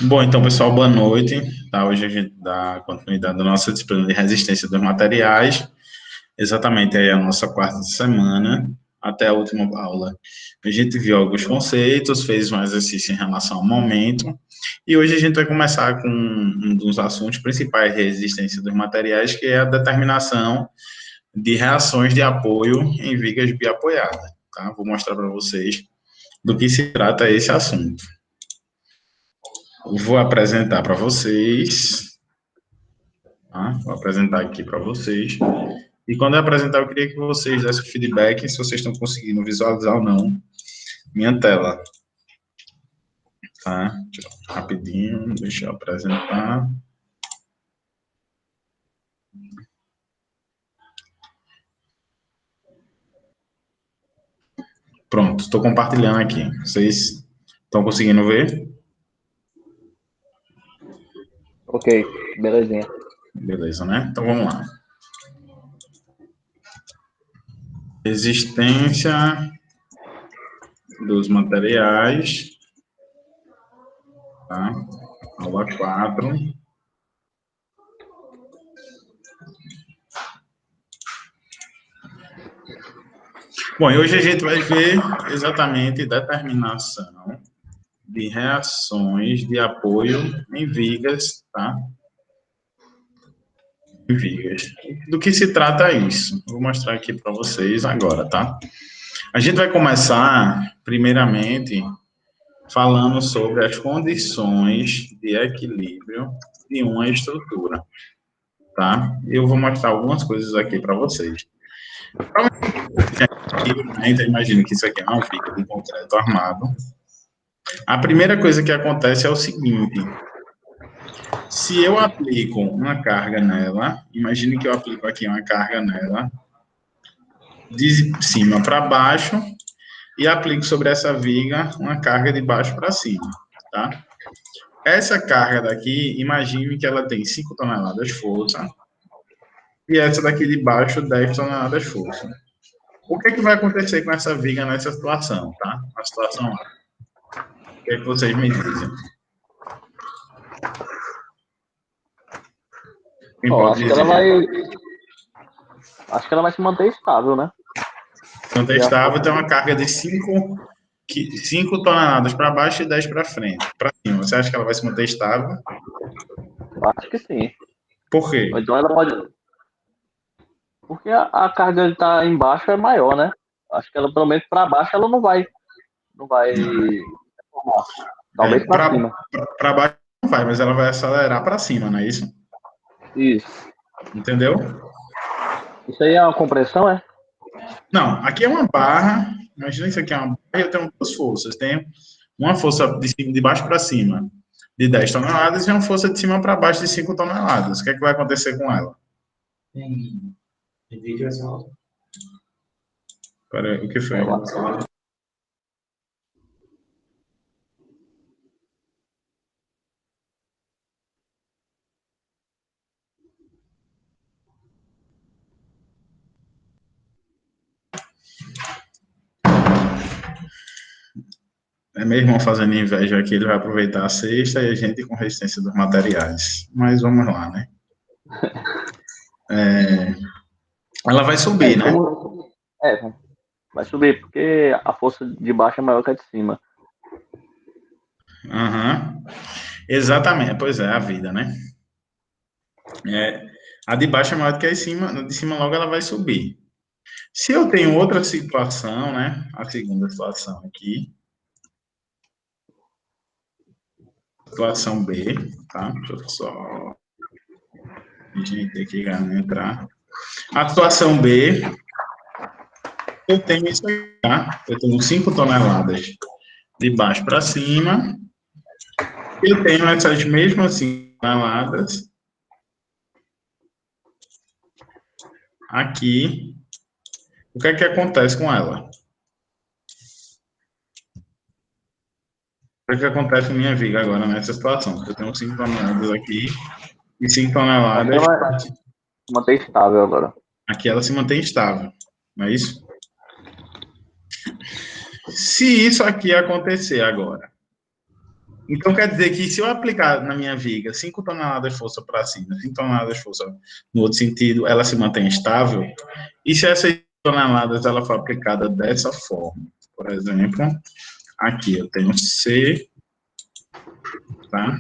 Bom, então, pessoal, boa noite. Tá? Hoje a gente dá continuidade à nossa disciplina de resistência dos materiais, exatamente aí a nossa quarta semana, até a última aula. A gente viu alguns conceitos, fez um exercício em relação ao momento, e hoje a gente vai começar com um dos assuntos principais de resistência dos materiais, que é a determinação de reações de apoio em vigas biapoiadas. Tá? Vou mostrar para vocês do que se trata esse assunto. Vou apresentar para vocês, tá? Vou apresentar aqui para vocês. E quando eu apresentar, eu queria que vocês dessem feedback se vocês estão conseguindo visualizar ou não minha tela. Tá? Rapidinho, deixa eu apresentar. Pronto, estou compartilhando aqui. Vocês estão conseguindo ver? Ok, belezinha. Beleza, né? Então vamos lá. Resistência dos materiais, tá? Aula 4. Bom, e hoje a gente vai ver exatamente determinação de reações de apoio em vigas, tá? Em vigas. Do que se trata isso? Vou mostrar aqui para vocês agora, tá? A gente vai começar, primeiramente, falando sobre as condições de equilíbrio de uma estrutura, tá? Eu vou mostrar algumas coisas aqui para vocês. Então, imagine que isso aqui é uma viga de concreto armado. A primeira coisa que acontece é o seguinte: se eu aplico uma carga nela, imagine que eu aplico aqui uma carga nela, de cima para baixo, e aplico sobre essa viga uma carga de baixo para cima, tá? Essa carga daqui, imagine que ela tem 5 toneladas de força, e essa daqui de baixo, 10 toneladas de força. O que é que vai acontecer com essa viga nessa situação, tá? Na situação A. O que é que vocês me dizem? Quem Ó, pode dizer? acho que ela vai se manter estável, né? Então, estável tem uma carga de 5 toneladas para baixo e 10 para frente. Para cima, você acha que ela vai se manter estável? Acho que sim. Por quê? Ou então ela pode. Porque a carga de estar embaixo é maior, né? Acho que ela, pelo menos para baixo, ela não vai. Não vai. Talvez para cima. Para baixo não vai, mas ela vai acelerar para cima, não é isso? Isso. Entendeu? Isso aí é uma compressão, é? Não, aqui é uma barra. Imagina isso aqui é uma barra e eu tenho duas forças. Tenho uma força de baixo para cima de 10 toneladas e uma força de cima para baixo de 5 toneladas. O que é que vai acontecer com ela? Vídeo Peraí, o que foi? É meu irmão fazendo inveja aqui, ele vai aproveitar a sexta e a gente com resistência dos materiais. Mas vamos lá, né? Ela vai subir, né? Vai subir, porque a força de baixo é maior que a de cima. Uhum. Exatamente, pois é, a vida, né? A de baixo é maior do que a de cima logo ela vai subir. Se eu tenho outra situação, né? A segunda situação aqui. Situação B, tá? Deixa eu só. A gente tem que entrar. A situação B, eu tenho isso aqui, tá? Eu tenho 5 toneladas de baixo para cima. Eu tenho essas mesmas 5 toneladas aqui. O que é que acontece com ela? O que é que acontece com minha viga agora nessa situação? Eu tenho 5 toneladas aqui e 5 toneladas. Ela vai se manter estável agora. Aqui ela se mantém estável, não é isso? Se isso aqui acontecer agora, Então, quer dizer que se eu aplicar na minha viga 5 toneladas de força para cima, 5 toneladas de força no outro sentido, ela se mantém estável? E se essas toneladas ela for aplicada dessa forma? Por exemplo, aqui eu tenho C, tá?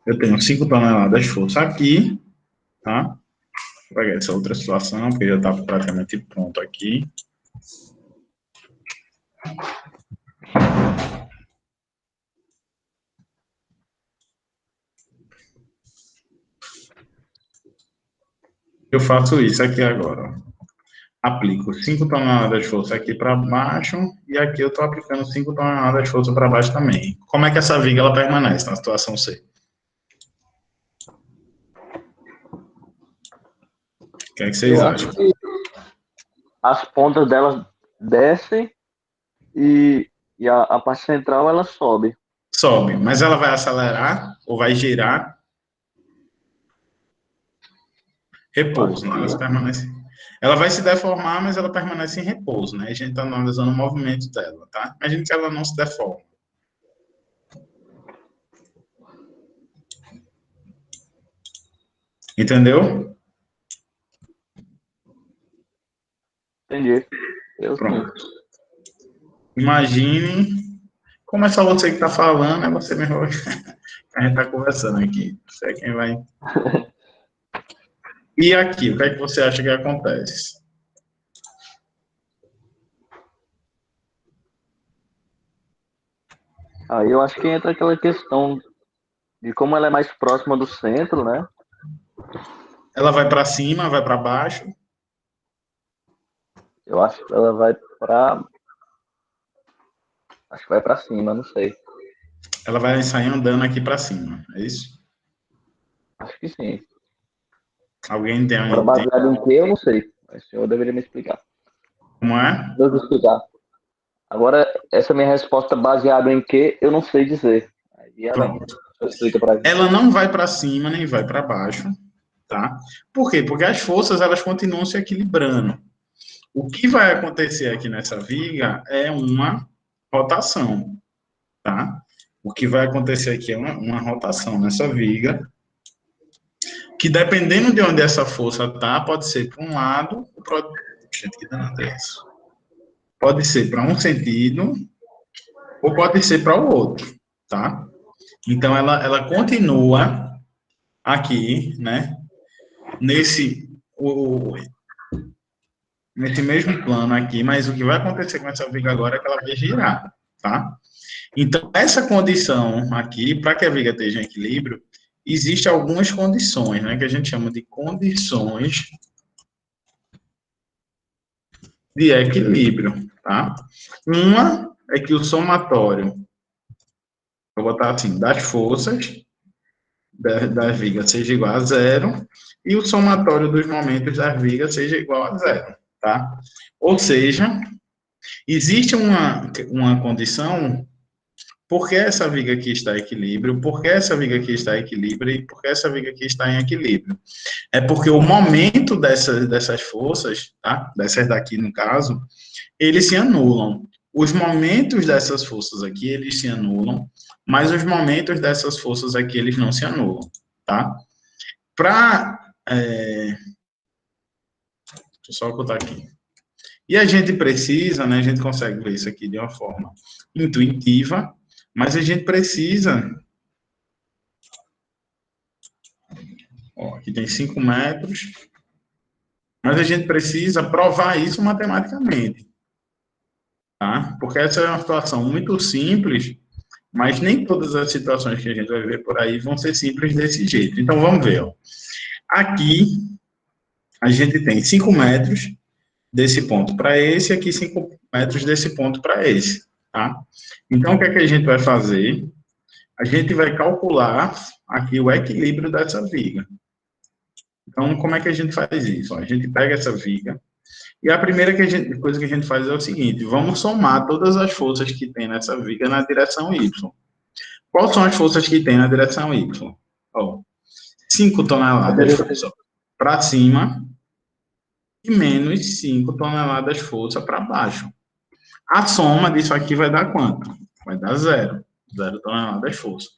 Eu tenho 5 toneladas de força aqui, tá? Vou pegar essa outra situação, porque já está praticamente pronto aqui. Eu faço isso aqui agora, ó. Aplico 5 toneladas de força aqui para baixo, e aqui eu estou aplicando 5 toneladas de força para baixo também. Como é que essa viga ela permanece na situação C? O que é que vocês Eu acho acham? que as pontas delas descem e a parte central ela sobe. Sobe, mas ela vai acelerar ou vai girar? Eu acho Repouso, né? Elas que permanecem. Ela vai se deformar, mas ela permanece em repouso, né? A gente está analisando o movimento dela, tá? Imagina que ela não se deforma. Entendeu? entendi. Eu sim. Pronto. Imagine. Como é só você que está falando, é você mesmo que a gente está conversando aqui. Você é quem vai. E aqui, o que é que você acha que acontece? Aí eu acho que entra aquela questão de como ela é mais próxima do centro, né? Ela vai para cima, vai para baixo? Eu acho que ela vai para, acho que vai para cima, não sei. Ela vai sair andando aqui para cima, é isso? Acho que sim. Alguém Agora tem baseado em que eu não sei. Mas o senhor deveria me explicar. como é? Deus me explicar. Agora, essa minha resposta baseada em que eu não sei dizer. Aí ela Pronto. explica pra gente. Ela não vai para cima nem vai para baixo, tá? Por quê? Porque as forças elas continuam se equilibrando. O que vai acontecer aqui nessa viga é uma rotação, tá? O que vai acontecer aqui é uma rotação nessa viga, que dependendo de onde essa força tá, pode ser para um lado, ou para gente, que danado é isso? Pode ser para um sentido, ou pode ser para o outro, tá? Então, ela continua aqui, né? Nesse, nesse mesmo plano aqui, mas o que vai acontecer com essa viga agora é que ela vai girar, tá? Então, essa condição aqui, para que a viga esteja em equilíbrio, existem algumas condições, né, que a gente chama de condições de equilíbrio, tá? Uma é que o somatório, vou botar assim, das forças da viga seja igual a zero e o somatório dos momentos da viga seja igual a zero, tá? Ou seja, existe uma condição. Por que essa viga aqui está em equilíbrio? Por que essa viga aqui está em equilíbrio? E por que essa viga aqui está em equilíbrio? É porque o momento dessas forças, tá? Dessas daqui, no caso, eles se anulam. Os momentos dessas forças aqui, eles se anulam, mas os momentos dessas forças aqui, eles não se anulam, tá? Para... deixa eu só botar aqui. E a gente precisa, né? A gente consegue ver isso aqui de uma forma intuitiva, mas a gente precisa. Ó, aqui tem 5 metros, mas a gente precisa provar isso matematicamente, tá? Porque essa é uma situação muito simples, mas nem todas as situações que a gente vai ver por aí vão ser simples desse jeito. Então, vamos ver, ó. Aqui, a gente tem 5 metros desse ponto para esse, aqui 5 metros desse ponto para esse, tá? Então, o que é que a gente vai fazer? A gente vai calcular aqui o equilíbrio dessa viga. Então, como é que a gente faz isso? Ó, a gente pega essa viga, e a primeira coisa que a gente faz é o seguinte: vamos somar todas as forças que tem nessa viga na direção Y. Quais são as forças que tem na direção Y? Ó, 5 toneladas de força para cima e menos 5 toneladas de força para baixo. A soma disso aqui vai dar quanto? Vai dar 0. 0 toneladas de força.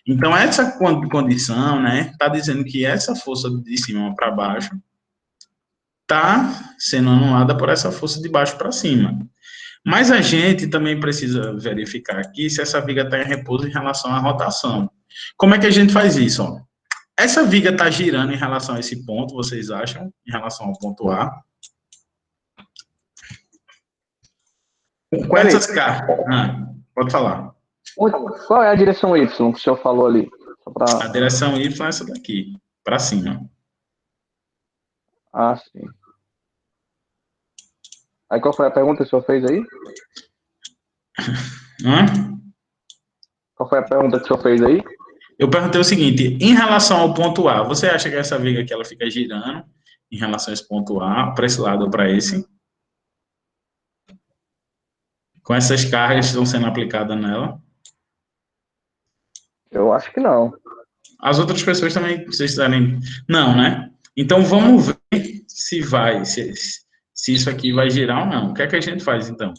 Então, essa condição, né, está dizendo que essa força de cima para baixo está sendo anulada por essa força de baixo para cima. Mas a gente também precisa verificar aqui se essa viga está em repouso em relação à rotação. Como é que a gente faz isso? Ó? Essa viga está girando em relação a esse ponto, vocês acham? Em relação ao ponto A. Com essas cargas. Pode falar. Qual é a direção Y que o senhor falou ali? A direção Y é essa daqui, para cima. Ah, sim. Aí qual foi a pergunta que o senhor fez aí? Qual foi a pergunta que o senhor fez aí? Eu perguntei o seguinte, em relação ao ponto A, você acha que essa viga aqui ela fica girando em relação a esse ponto A, para esse lado ou para esse? Com essas cargas que estão sendo aplicadas nela? Eu acho que não. As outras pessoas também, vocês disserem, não, né? Então, vamos ver se vai, se isso aqui vai girar ou não. O que é que a gente faz, então?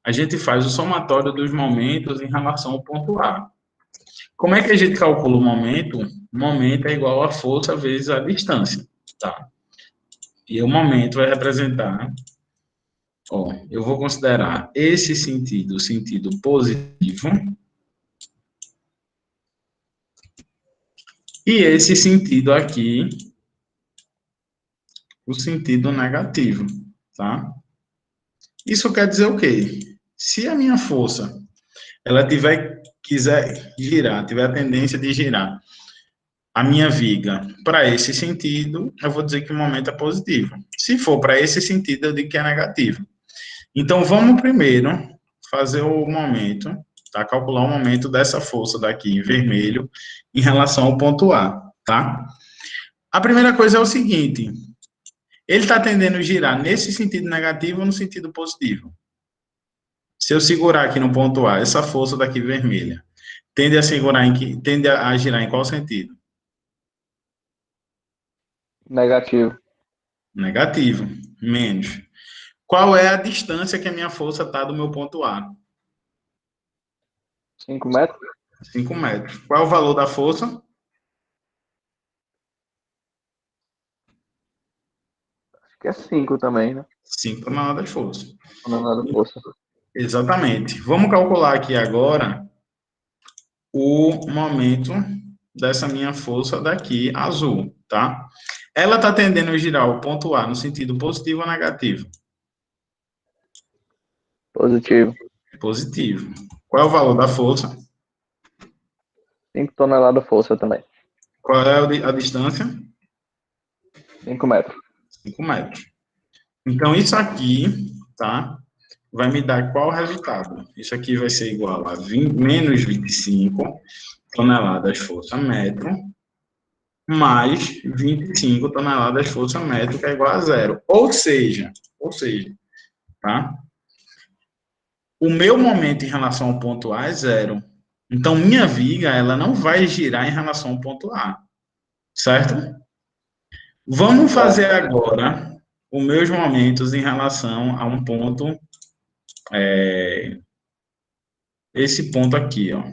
A gente faz o somatório dos momentos em relação ao ponto A. Como é que a gente calcula o momento? O momento é igual a força vezes a distância, tá? E o momento vai representar, ó, eu vou considerar esse sentido, o sentido positivo, e esse sentido aqui, o sentido negativo, tá? Isso quer dizer o quê? Se a minha força, ela quiser girar, tiver a tendência de girar a minha viga para esse sentido, eu vou dizer que o momento é positivo. Se for para esse sentido, eu digo que é negativo. Então, vamos primeiro fazer o momento, tá? Calcular o momento dessa força daqui em vermelho em relação ao ponto A, tá? A primeira coisa é o seguinte, ele está tendendo a girar nesse sentido negativo ou no sentido positivo? Se eu segurar aqui no ponto A, essa força daqui vermelha, tende a girar em qual sentido? Negativo. Negativo, menos. Qual é a distância que a minha força está do meu ponto A? 5 metros? 5 metros. Qual é o valor da força? Acho que é 5 também, né? 5 toneladas de força. Tonelada de força. Exatamente. Vamos calcular aqui agora o momento dessa minha força daqui, azul, tá? Ela está tendendo a girar o ponto A no sentido positivo ou negativo? Positivo. Positivo. Qual é o valor da força? 5 toneladas de força também. Qual é a distância? 5 metros. 5 metros. Então, isso aqui, tá? Vai me dar qual resultado? Isso aqui vai ser igual a menos 25 toneladas força metro, mais 25 toneladas força metro, que é igual a zero. Ou seja, tá? O meu momento em relação ao ponto A é zero. Então, minha viga, ela não vai girar em relação ao ponto A. Certo? Vamos fazer agora os meus momentos em relação a um ponto, esse ponto aqui, ó.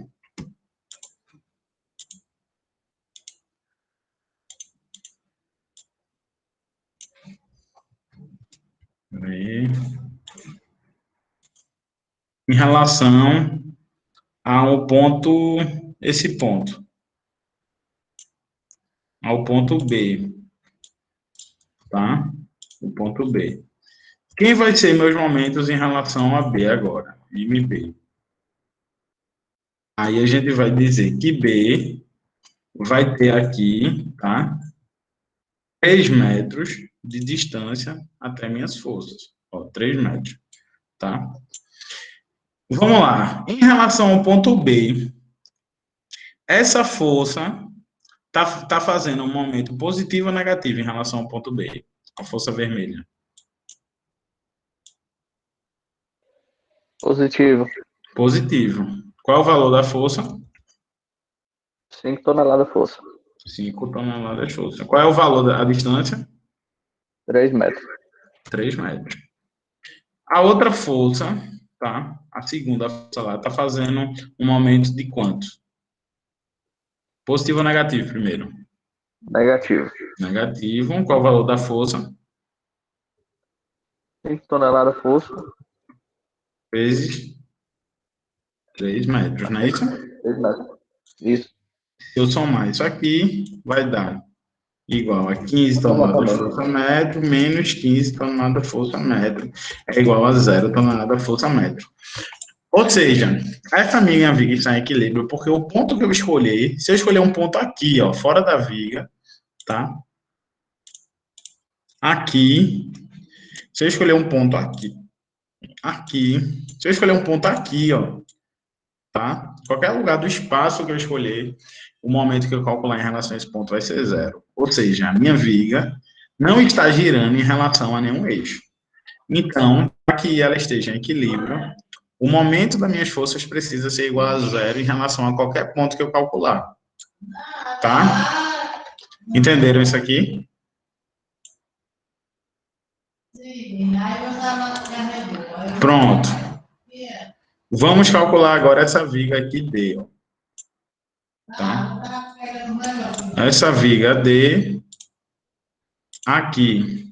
Em relação ao ponto, esse ponto, ao ponto B, tá? O ponto B. Quem vai ser meus momentos em relação a B agora? MB. Aí a gente vai dizer que B vai ter aqui, tá? 3 metros de distância até minhas forças. Ó, 3 metros, tá? Vamos lá. Em relação ao ponto B, essa força tá fazendo um momento positivo ou negativo em relação ao ponto B? A força vermelha. Positivo. Positivo. Qual é o valor da força? 5 toneladas de força. 5 toneladas de força. Qual é o valor da distância? 3 metros. 3 metros. A outra força tá? A segunda força lá está fazendo um momento de quanto? Positivo ou negativo primeiro? Negativo. Negativo. Qual o valor da força? 5 toneladas força. Vezes 3 metros, não é isso? 3 metros. Isso. Se eu somar isso aqui, vai dar igual a 15 toneladas força metro menos 15 toneladas força metro é igual a 0 tonelada força metro. Ou seja, essa minha viga está em equilíbrio porque o ponto que eu escolher, se eu escolher um ponto aqui, ó, fora da viga, tá? Aqui, se eu escolher um ponto aqui, se eu escolher um ponto aqui, ó, tá? Qualquer lugar do espaço que eu escolher, o momento que eu calcular em relação a esse ponto vai ser 0. Ou seja, a minha viga não está girando em relação a nenhum eixo. Então, para que ela esteja em equilíbrio, o momento das minhas forças precisa ser igual a 0 em relação a qualquer ponto que eu calcular. Tá? Entenderam isso aqui? Pronto. Vamos calcular agora essa viga aqui D. Ó. Tá? Essa viga D aqui.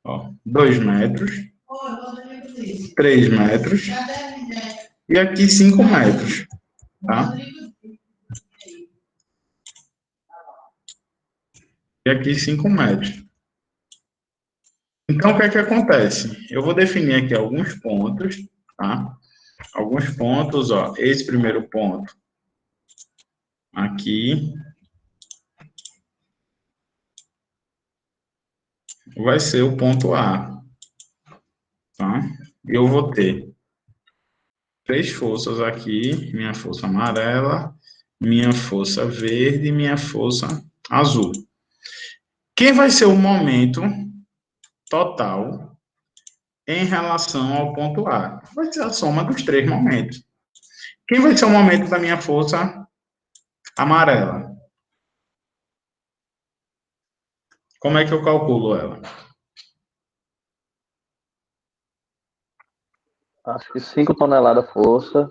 Ó, 2 metros. 3 metros. E aqui 5 metros. Tá? E aqui 5 metros. Então, o que é que acontece? Eu vou definir aqui alguns pontos, tá? Alguns pontos, ó. Esse primeiro ponto aqui vai ser o ponto A, tá? Eu vou ter 3 forças aqui, minha força amarela, minha força verde e minha força azul. Quem vai ser o momento total em relação ao ponto A? Vai ser a soma dos 3 momentos. Quem vai ser o momento da minha força amarela? Como é que eu calculo ela? Acho que 5 toneladas força.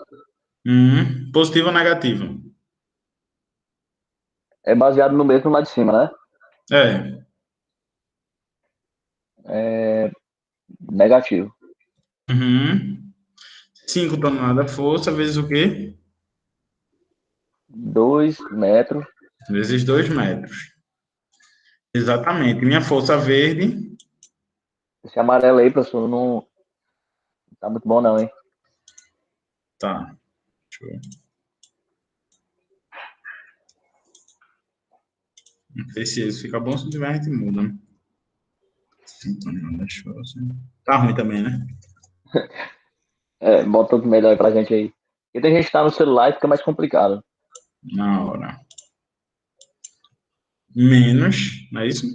Positivo ou negativo? É baseado no mesmo lá de cima, né? É. É negativo. 5 toneladas força vezes o quê? 2 metros. Vezes 2 metros. Exatamente. Minha força verde. Esse amarelo aí, professor, não tá muito bom não, hein? Tá. Deixa eu ver. Não sei se isso fica bom, se tiver a gente muda, né? 5 toneladas força. Tá ruim também, né? É, bota outro melhor aí pra gente aí. Porque tem gente que tá no celular e fica mais complicado. Na hora. Menos, não é isso?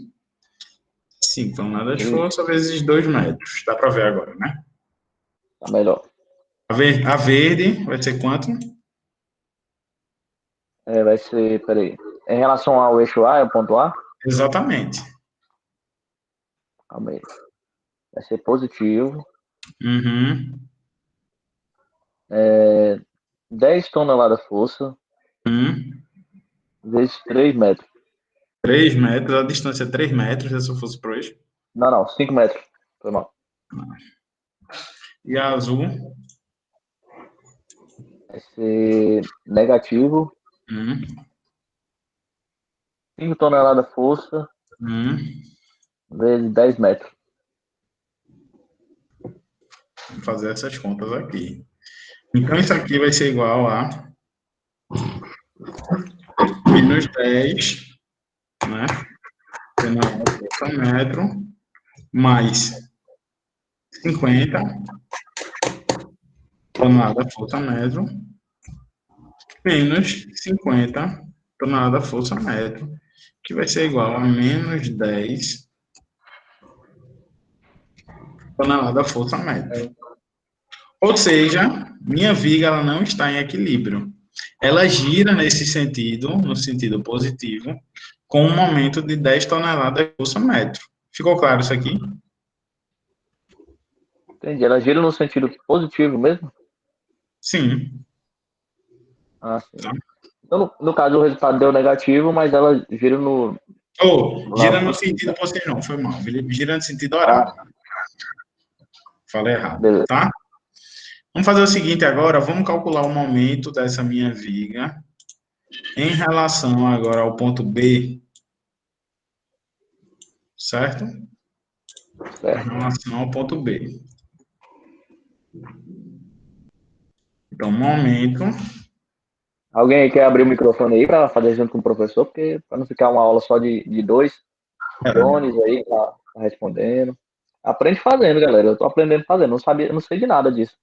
5 toneladas Sim, força vezes 2 metros. Dá para ver agora, né? tá melhor. A verde vai ser quanto? É, vai ser, peraí. Em relação ao eixo A, é o ponto A? Exatamente. Calma aí. Vai ser positivo. Uhum. 10 toneladas força vezes 3 metros. 3 metros, a distância é 3 metros, se eu fosse para hoje. Não, 5 metros. Foi mal. E a azul? Vai ser negativo. 5 toneladas força vezes 10 metros. Vou fazer essas contas aqui. Então, isso aqui vai ser igual a menos 10, né? Tonelada por metro, mais 50 tonelada força metro, menos 50 tonelada força metro, que vai ser igual a menos 10 tonelada força metro. Ou seja, minha viga ela não está em equilíbrio. Ela gira nesse sentido, no sentido positivo, com um momento de 10 toneladas força metro. Ficou claro isso aqui? Entendi. Ela gira no sentido positivo mesmo? Sim. Ah, sim. Tá? Então, no caso, o resultado deu negativo, mas ela gira Ou, no gira lado no positivo. sentido positivo, não, foi mal. Gira no sentido horário. Ah, Falei errado, beleza. tá? Vamos fazer o seguinte agora, vamos calcular o momento dessa minha viga em relação agora ao ponto B, certo? Em Certo. relação ao ponto B. Então, momento. Alguém aí quer abrir o microfone aí para fazer junto com o professor, porque para não ficar uma aula só de dois drones aí, tá respondendo. Aprende fazendo, galera. Eu tô aprendendo fazendo. Não sabia, não sei de nada disso.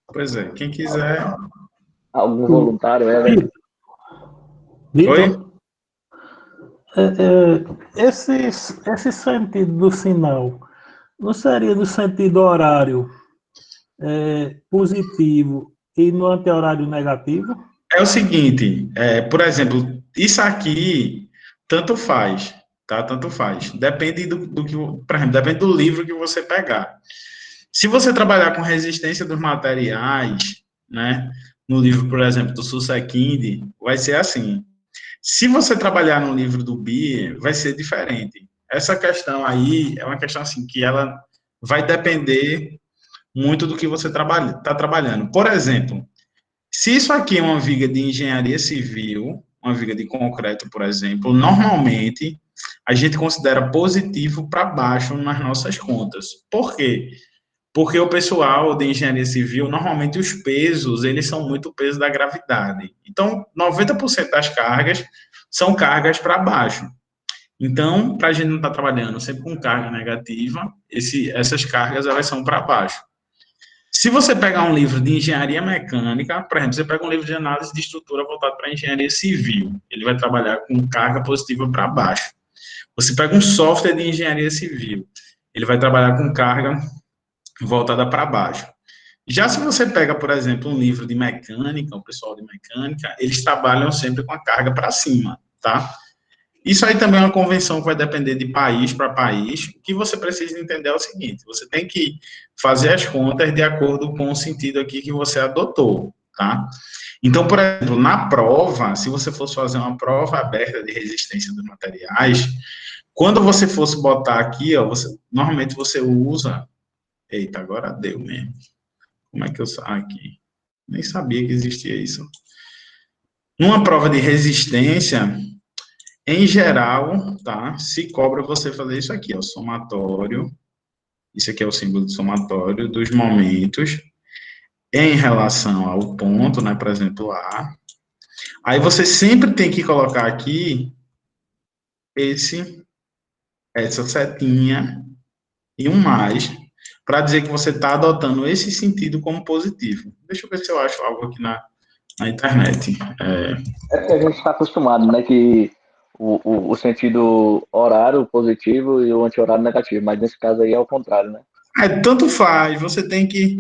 Pois é, quem quiser. Algum O voluntário, né? Oi? Vitor, esse sentido do sinal não seria no sentido horário positivo e no anti-horário negativo? É o seguinte, por exemplo, isso aqui tanto faz, tá? Tanto faz. Depende do que, por exemplo, depende do livro que você pegar. Se você trabalhar com resistência dos materiais, né? No livro, por exemplo, do Sussekind, vai ser assim. Se você trabalhar no livro do Bier, vai ser diferente. Essa questão aí é uma questão assim que ela vai depender muito do que você está trabalhando. Por exemplo, se isso aqui é uma viga de engenharia civil, uma viga de concreto, por exemplo, normalmente a gente considera positivo para baixo nas nossas contas. Por quê? Porque o pessoal de engenharia civil, normalmente os pesos, eles são muito peso da gravidade. Então, 90% das cargas são cargas para baixo. Então, para a gente não estar trabalhando sempre com carga negativa, essas cargas elas são para baixo. Se você pegar um livro de engenharia mecânica, por exemplo, você pega um livro de análise de estrutura voltado para engenharia civil, ele vai trabalhar com carga positiva para baixo. Você pega um software de engenharia civil, ele vai trabalhar com carga voltada para baixo. Já se você pega, por exemplo, um livro de mecânica, o pessoal de mecânica, eles trabalham sempre com a carga para cima, tá? Isso aí também é uma convenção que vai depender de país para país. O que você precisa entender é o seguinte: você tem que fazer as contas de acordo com o sentido aqui que você adotou, tá? Então, por exemplo, na prova, se você fosse fazer uma prova aberta de resistência dos materiais, quando você fosse botar aqui, ó, normalmente você usa. Eita, agora deu mesmo. Como é que eu saio aqui? Nem sabia que existia isso. Numa prova de resistência, em geral, tá? Se cobra você fazer isso aqui, ó, somatório. Isso aqui é o símbolo de somatório dos momentos em relação ao ponto, né? Por exemplo, A. Aí você sempre tem que colocar aqui essa setinha e um mais para dizer que você está adotando esse sentido como positivo. Deixa eu ver se eu acho algo aqui na internet. É porque a gente está acostumado, né? Que o sentido horário positivo e o anti-horário negativo, mas nesse caso aí é o contrário, né? Tanto faz, você tem que.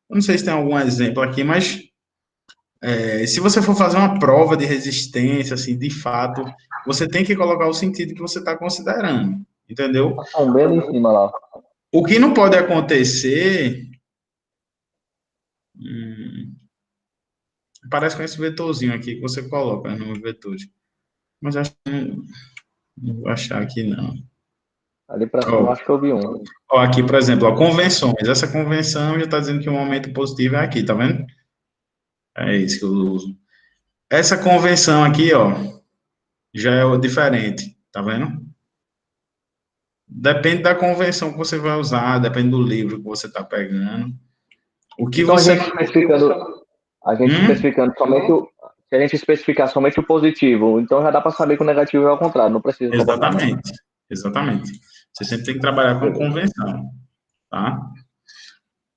Eu não sei se tem algum exemplo aqui, mas se você for fazer uma prova de resistência, assim, de fato, você tem que colocar o sentido que você está considerando, entendeu? Passar um belo em cima lá. O que não pode acontecer. hum, Parece com esse vetorzinho aqui que você coloca no vetor. Mas acho que não vou achar aqui, não. Ali pra cima, eu Ó, acho que eu vi um. ó, aqui, por exemplo, ó, convenções. Essa convenção já está dizendo que o momento positivo é aqui, tá vendo? É isso que eu uso. Essa convenção aqui, ó, já é diferente, tá vendo? Depende da convenção que você vai usar, depende do livro que você está pegando. O que Então você não. a gente Hum? especificando somente se a gente especificar somente o positivo, então já dá para saber que o negativo é ao contrário, não precisa colocar, né? Exatamente, exatamente. Você sempre tem que trabalhar com Beleza. convenção, tá?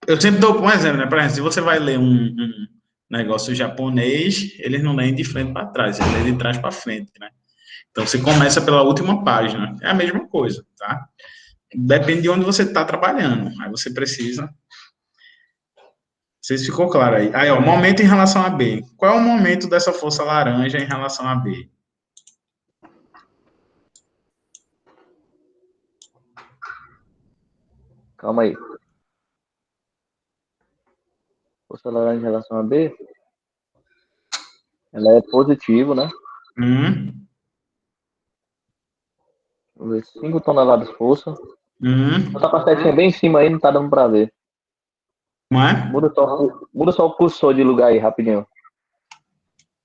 Eu sempre dou um exemplo, né? Por exemplo, se você vai ler um negócio japonês, eles não leem de frente para trás, eles leem de trás para frente, né? Então você começa pela última página, é a mesma coisa, tá? Depende de onde você está trabalhando, aí você precisa. Não sei se ficou claro aí. Aí, ó, momento em relação a B. Qual é o momento dessa força laranja em relação a B? Calma aí. força laranja em relação a B, ela é positivo, né? 5 toneladas de força. Botar pra setinha bem em cima aí, não tá dando pra ver. Não é? Muda só o cursor de lugar aí, rapidinho.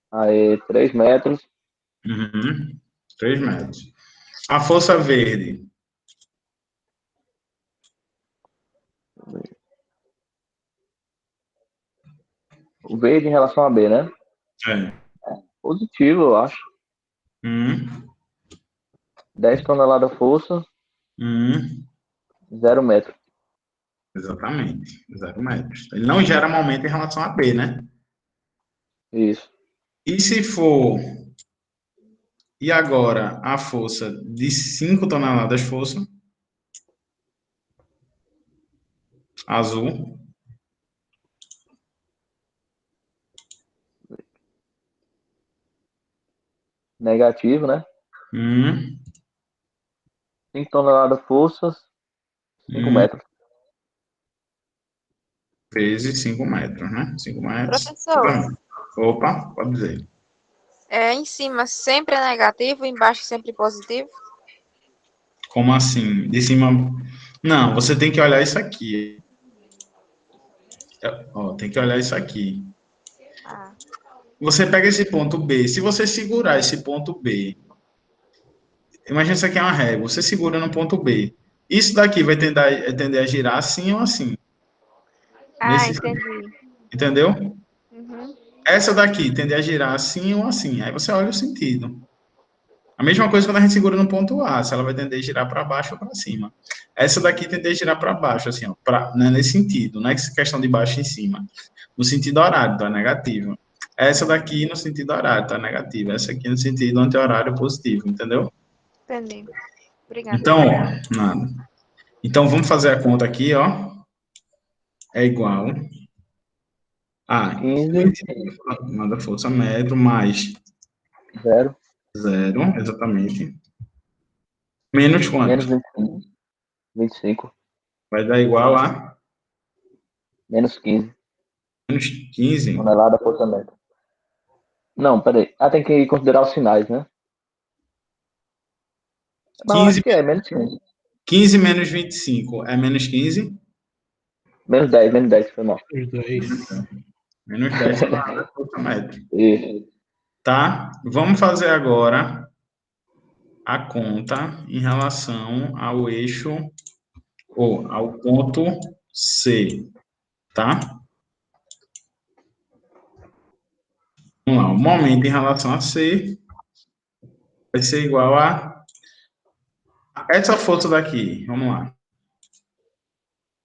Aí, 3 metros. 3 metros. A força verde. O verde em relação a B, né? É. Positivo, eu acho. 10 toneladas de força. 0 metro. Exatamente. 0 metros. Ele não gera momento em relação a B, né? Isso. E se for... E agora, a força de 5 toneladas de força? Azul. Negativo, né? 5 toneladas de força. 5 metros. Vezes 5 metros, né? 5 metros. Professor, Opa, pode dizer. em cima sempre é negativo, embaixo sempre positivo? Como assim? De cima... Não, você tem que olhar isso aqui. Ó, tem que olhar isso aqui. Ah, Você pega esse ponto B. Se você segurar esse ponto B, imagina isso aqui é uma régua. Você segura no ponto B. Isso daqui vai tender a girar assim ou assim. entendi. Entendeu? Uhum, Essa daqui tende a girar assim ou assim. Aí você olha o sentido. A mesma coisa quando a gente segura no ponto A, se ela vai tender a girar para baixo ou para cima. Essa daqui tende a girar para baixo, assim, ó, né, nesse sentido, não é questão de baixo em cima. No sentido horário, tá negativo. Essa daqui no sentido horário, tá negativa. Essa aqui no sentido anti-horário positivo, entendeu? entendi. Obrigada. Então, ó, nada. Então, vamos fazer a conta aqui, ó. É igual a 15. nada força metro mais 0. 0, exatamente. Menos quanto? Menos 25. 25. Vai dar igual a Menos 15. menos 15. Tonelada força metro. Não, peraí. Tem que considerar os sinais, né? Mas eu 15, acho que é menos 15. 15 menos 25 é menos 15? Menos 10, foi mal. Menos 10 toneladas por metro. Isso. Tá? Vamos fazer agora a conta em relação ao eixo, ou ao ponto C, tá? Vamos lá, o momento em relação a C vai ser igual a essa força daqui. Vamos lá.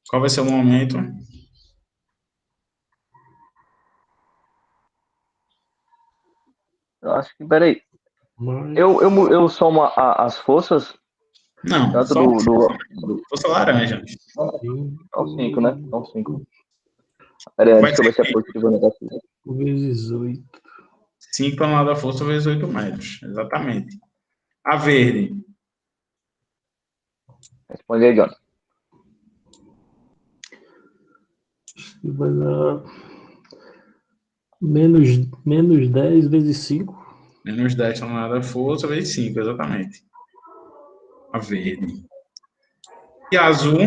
Qual vai ser o momento? Eu acho que, peraí. Eu somo as forças, Não, tanto só do força laranja. São 5, né? São 5. Peraí, Vai deixa eu ver se é ser positivo ou negativo. Vezes 8. 5 toneladas da força vezes 8 metros. Exatamente. A verde. Responde aí, John. Vai dar menos 10 vezes 5. Menos 10 toneladas da força vezes 5, exatamente. A verde. E a azul.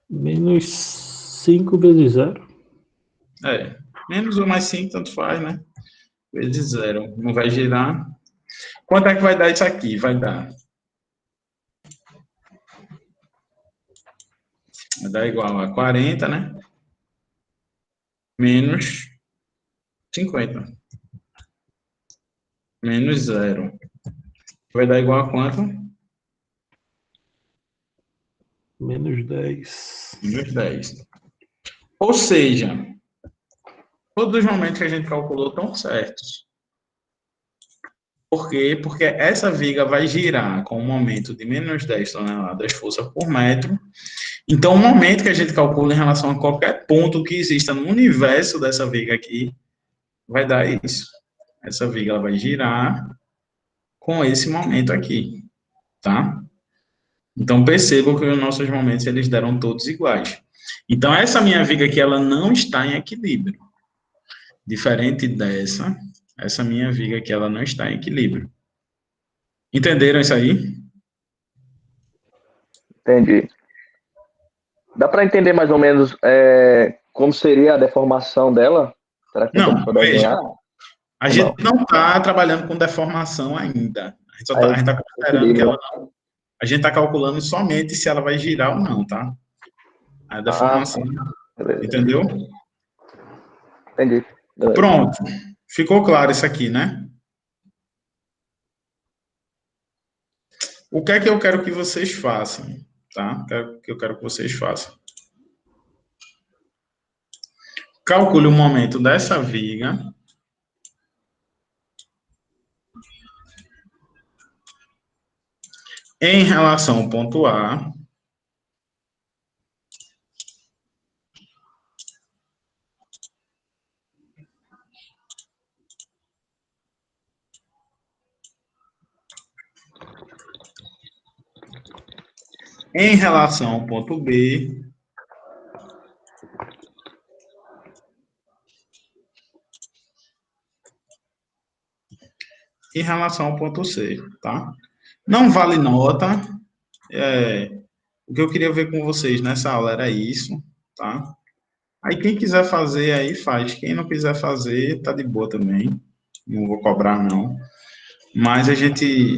Menos 5 vezes 0. Menos ou mais 5, tanto faz, né? Vezes 0. Não vai girar. Quanto é que vai dar isso aqui? Vai dar igual a 40, né? Menos 50. Menos 0. Vai dar igual a quanto? Menos 10. Menos 10. Ou seja, todos os momentos que a gente calculou estão certos. Por quê? Porque essa viga vai girar com um momento de menos 10 toneladas de força por metro. Então, o momento que a gente calcula em relação a qualquer ponto que exista no universo dessa viga aqui, vai dar isso. Essa viga ela vai girar com esse momento aqui. tá? Então, percebam que os nossos momentos, eles deram todos iguais. Então, essa minha viga aqui, ela não está em equilíbrio. Diferente dessa, essa minha viga aqui, ela não está em equilíbrio. Entenderam isso aí? Entendi. Dá para entender mais ou menos como seria a deformação dela? Será que tem como Não, só veja, desenhar? a Ou gente não? não está trabalhando com deformação ainda. A gente está considerando que Equilíbrio, ela né? não. A gente está calculando somente se ela vai girar ou não, tá? A Ah, deformação, beleza. entendeu? Entendi. Beleza. Pronto. Ficou claro isso aqui, né? O que é que eu quero que vocês façam, tá? O que eu quero que vocês façam. Calcule o momento dessa viga em relação ao ponto A em relação ao ponto B em relação ao ponto C, tá? Não vale nota. O que eu queria ver com vocês nessa aula era isso, tá? Aí quem quiser fazer aí faz. Quem não quiser fazer, tá de boa também. Não vou cobrar, não. Mas a gente,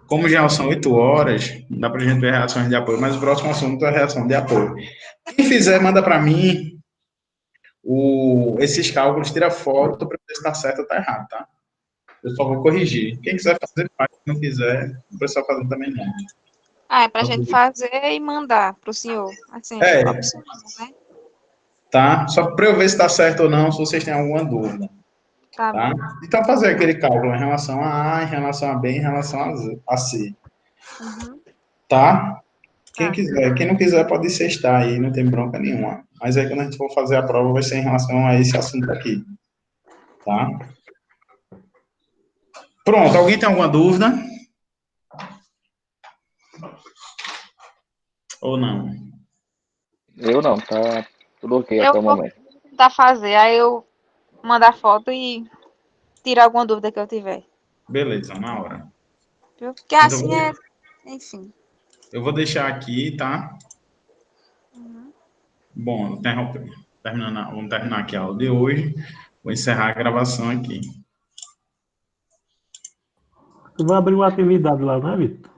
como já são 8 horas, dá pra gente ver reações de apoio, mas o próximo assunto é a reação de apoio. Quem fizer, manda para mim esses cálculos, tira foto para ver se está certo ou está errado, tá? Eu só vou corrigir. Quem quiser fazer, faz. Quem não quiser, o pessoal fazer também não. Ah, é pra gente fazer e mandar pro senhor. Assim, É, opcional, né? tá? Só para eu ver se está certo ou não, se vocês têm alguma dúvida, Tá tá? bom. Então, fazer aquele cálculo em relação a A, em relação a B, em relação a C, Uhum, tá? Quem tá. quiser, quem não quiser pode sextar aí, não tem bronca nenhuma. Mas aí quando a gente for fazer a prova vai ser em relação a esse assunto aqui, tá? Pronto, alguém tem alguma dúvida? Ou não? Eu não, tá tudo ok Eu até o vou momento. tentar fazer, aí eu mandar foto e tirar alguma dúvida que eu tiver. Beleza, na hora. Viu? Porque Então, assim é, enfim. eu vou deixar aqui, tá? Bom, vamos terminar aqui a aula de hoje. Vou encerrar a gravação aqui. Tu vai abrir uma atividade lá, né, Vitor?